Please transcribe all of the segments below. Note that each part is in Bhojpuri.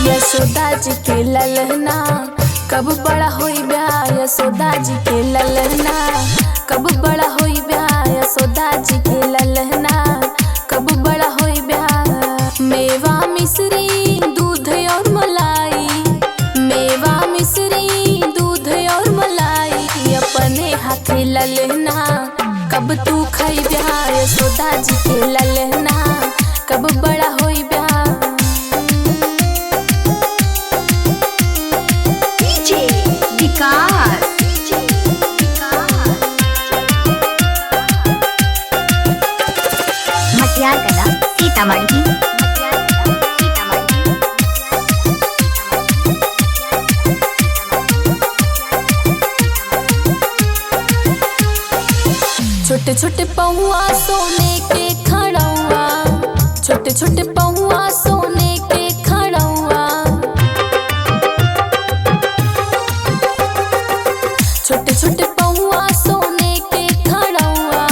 यशोदा जी के ललना कब बड़ा होई ब्याह। यशोदा जी के ललना कब बड़ा होई ब्याह। यशोदा जी के ललना कब बड़ा होई ब्याह। मेवा मिश्री दूध और मलाई, मेवा मिश्री दूध और मलाई, अपने हाथे ललना कब तू खाई ब्याह। यशोदा जी के ललना कब बड़ा होई ब्याह। मटियार कला सीतामढ़ी। छोटे छोटे पौआ सोने के खड़ौआ, छोटे छोटे पौआ सोने के खड़ौआ, छोटे छोटे पौआ सोने के खड़ौआ,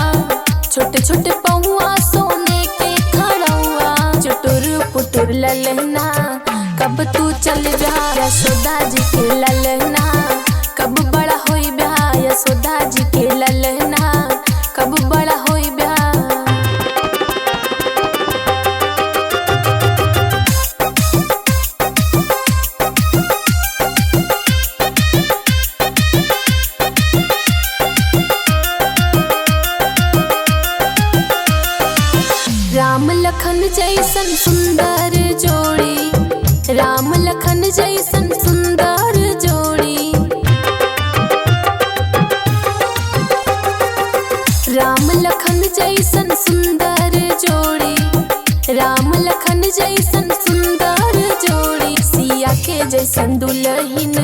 छोटे छोटे पौआ सोने के खड़ौआ। चुटुर पुटुर ललना कब तू चल ब्याह। यशोदा जी के ललना कब बड़ा होई ब्याह। यशोदा जी के ललना कब बड़ा होई ब्याह। राम लखन जैसन सुंदर जोड़ी, राम लखन जैसन सुंदर जोड़ी, राम लखन जैसन सुंदर जोड़ी, राम लखन जैसन सुंदर जोड़ी। सिया के जैसन दुल्हन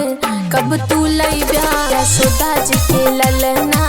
कब तू लई ब्याह। यशोदा जी के ललना